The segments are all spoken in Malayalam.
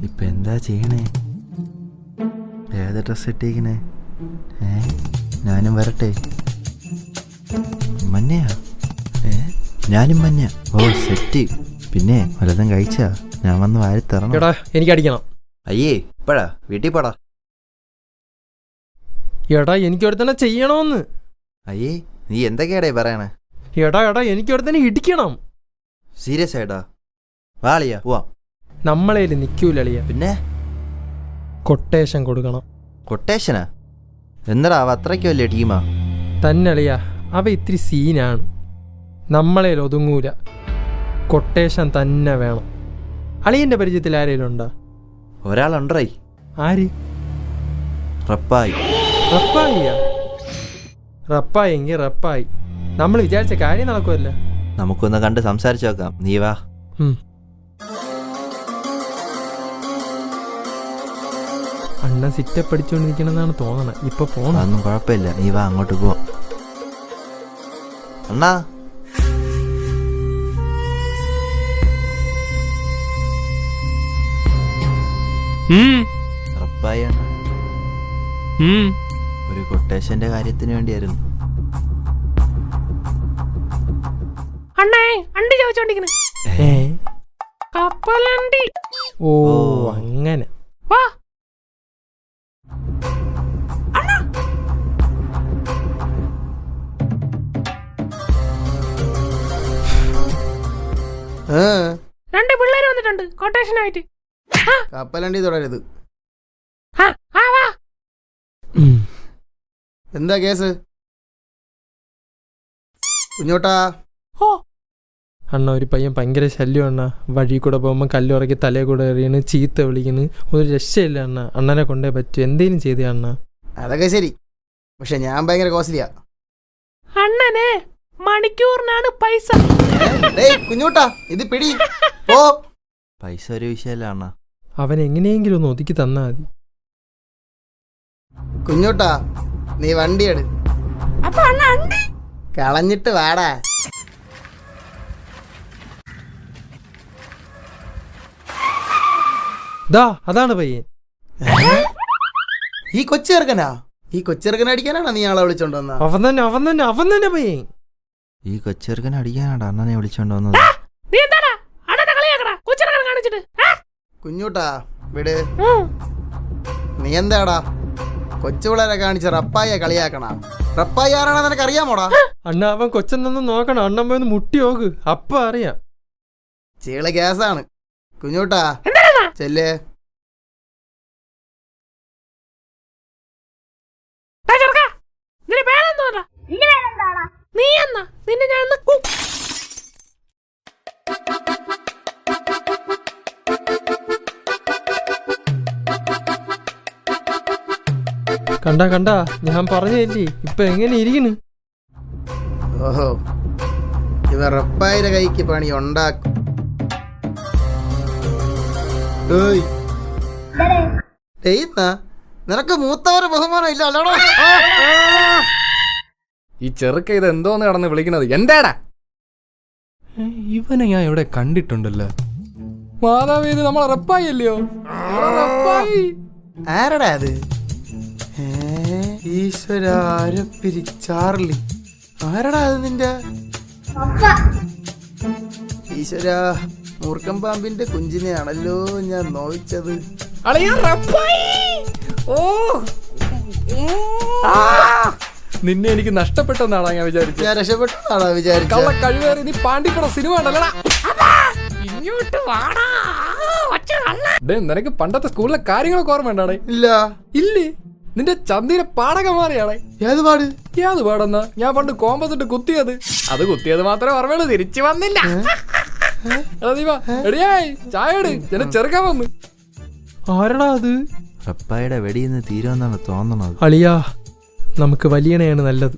ഇപ്പൊ എന്താ ചെയ്യണേ? ഏത് ഡ്രസ് ഇട്ടേക്കണേ? ഞാനും വരട്ടെ? മഞ്ഞയാ? ഞാനും മഞ്ഞ. ഓ സെറ്റ്. പിന്നെ വല്ലതും കഴിച്ചാ? ഞാൻ വന്ന് വാരി തരണം. എനിക്ക് അടിക്കണം. അയ്യേ ഇപ്പഴാ? വീട്ടിൽ പോടാ. എടാ എനിക്ക് ഒരുത്തന്നെ ചെയ്യണോന്ന്. അയ്യേ നീ എന്തൊക്കെയാടേ പറയണേ? എടാ എനിക്ക് ഒരുത്തന്നെ ഇടിക്കണം. സീരിയസ് ആയിട്ടാ? വാളിയാ പോവാം. നമ്മളേല് നിക്കൂലളിയ. പിന്നെ കൊട്ടേഷൻ കൊടുക്കണം. കൊട്ടേഷനാ? എന്നടാ അവ അത്രയ്ക്ക് വലിയ ടീമാ? തന്നളിയ അവ ഇത്തിരി സീനാണ്. നമ്മളേൽ ഒതുങ്ങൂല. കൊട്ടേഷൻ തന്നെ വേണം. അളിയന്റെ പരിചയത്തിൽ ആരേലും ഉണ്ടോ? ഒരാളുണ്ടേ. ആര്? റപ്പായി. റപ്പായിയാ? റപ്പായെങ്കിൽ റപ്പായി. നമ്മൾ വിചാരിച്ച കാര്യം നടക്കുമല്ലോ. നമുക്കൊന്ന് കണ്ട് സംസാരിച്ചു നോക്കാം. നീ വാ. അണ്ണ സിറ്റപ്പ് അടിച്ചോണ്ടിരിക്കണെന്നാണ് തോന്നണത്. ഇപ്പൊ പോണം. അതൊന്നും കുഴപ്പമില്ല, നീ വാ, അങ്ങോട്ട് പോവാം. അണ്ണാ റപ്പായി അണ്ണ, ഒരു കൊട്ടേഷന്റെ കാര്യത്തിന് വേണ്ടിയായിരുന്നു. ഓ അങ്ങനെ. രണ്ട് പിള്ളേര് വന്നിട്ടുണ്ട് കൊട്ടേഷനായിട്ട്. കപ്പലണ്ടി തുടരുത്. എന്താ കേസ്? കുഞ്ഞോട്ടാ. അണ്ണ ഒരു പയ്യൻ ഭയങ്കര ശല്യം. അണ്ണ വഴി കൂടെ പോകുമ്പോ കല്ലുറക്കി തലേ കൂടെ എറിയണ്, ചീത്ത വിളിക്കുന്നു. ഒരു രക്ഷയില്ല അണ്ണ. അണ്ണനെ കൊണ്ടേ പറ്റൂ. എന്തേലും ചെയ്തേ അണ്ണ. അതൊക്കെ ശരി, പക്ഷെ ഞാൻ ഭയങ്കര കോസ്റ്റ്ലിയാ. അണ്ണനെ മണിക്കൂറിനാണ് പൈസ. കുഞ്ഞോട്ടാ ഇത് പിടി. ഓ പൈസ ഒരു വിഷയമല്ല അണ്ണ. അവൻ എങ്ങനെയെങ്കിലും ഒന്ന് ഒതുക്കി തന്നാ മതി. കുഞ്ഞോട്ടാ നീ വണ്ടി എടു. അപ്പൊ അണ്ണ അണ്ടി കളഞ്ഞിട്ട് വാടാ. ദാ അതാണ് പയ്യൻ. ഈ കൊച്ചിറക്കനാ? ഈ കൊച്ചിറക്കനെ അടിക്കാനാണോ നീ ആളെ വിളിച്ചോണ്ട് വന്ന? അവൻ തന്നെ പയ്യൻ. ഈ കൊച്ചിറക്കനെ അടിക്കാനാണ് അണ്ണനെ വിളിച്ചോണ്ട് വന്നത്. കുഞ്ഞൂട്ടാ വിട്. നീ എന്താടാ കൊച്ചു പിള്ളേരെ കാണിച്ച റപ്പായ കളിയാക്കണ? റപ്പായി ആരാണെന്ന് നിനക്ക് അറിയാമോടാ? അണ്ണ അവൻ കൊച്ചെന്നൊന്നും നോക്കണം. അണ്ണൻ പോയി മുട്ടി നോക്ക്, അപ്പ അറിയാം. ചീള ഗ്യാസാണ്. കുഞ്ഞൂട്ടാ ചെല്ലേ. കണ്ടാ ഞാൻ പറഞ്ഞല്ലേ ഇപ്പൊ എങ്ങനെ ഇരിക്കണ്. ഓഹോ ഇവ റപ്പായിരെ കൈക്ക് പണി ഉണ്ടാക്കും. നിനക്ക് മൂത്തവരെ ബഹുമാനം ഇല്ല അല്ലോടാ? ഈ ചെറുക്ക ഇത് എന്തോന്ന് കടന്ന് വിളിക്കണത്? എന്താടാ ഇവനെ ഞാൻ എവിടെ കണ്ടിട്ടുണ്ടല്ലോ. മാതാവ് ഇത് നമ്മളെ റപ്പായി അല്ലയോ? ആരടാ അത്? ഈശ്വരാരപ്പിരി ചാർലി. ആരടാ അത് നിന്റെ? ഈശ്വര മൂർഖം പാമ്പിന്റെ കുഞ്ചിനെയാണല്ലോ ഞാൻ നോവിച്ചത്. നിന്നെ എനിക്ക് നഷ്ടപ്പെട്ടെന്നാണോ ഞാൻ വിചാരിച്ചു. ഞാൻ രക്ഷപ്പെട്ടതാണോ വിചാരിച്ചു? കള്ള കഴിവേറി നീ പാണ്ടിപ്പുറ സിനിമ ഉണ്ടല്ലടാ. നിനക്ക് പണ്ടത്തെ സ്കൂളിലെ കാര്യങ്ങളൊക്കെ ഓർമ്മ ഉണ്ടാടേ? ഇല്ലേ? നിന്റെ ചന്തിയിലെ പാടകം മാറിയാണേ. ഏത് പാട്? ഏത് പാടെന്നാ? ഞാൻ പണ്ട് കോമ്പസിട്ട് കുത്തിയത്. അത് കുത്തിയത് മാത്രമേ ഓർമ്മയുള്ളൂ, തിരിച്ചു വന്നില്ല. എടിയായി ചായ ചെറുക്കാൻ വന്നു. ആരടാ അത്? റപ്പായുടെ വെടിയെന്ന് തീരുമെന്നാണ് തോന്നണത്. അളിയാ നമുക്ക് വലിയണയാണ് നല്ലത്.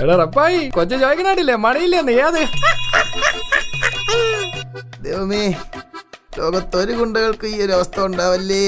എടാ റപ്പായി കൊച്ചു ചോദിക്കണില്ലേ മണിയില്ലേ? ഏത് ദൈവമേ, ലോകത്തൊരു ഗുണ്ടകൾക്ക് ഈ ഒരു അവസ്ഥ ഉണ്ടാവല്ലേ.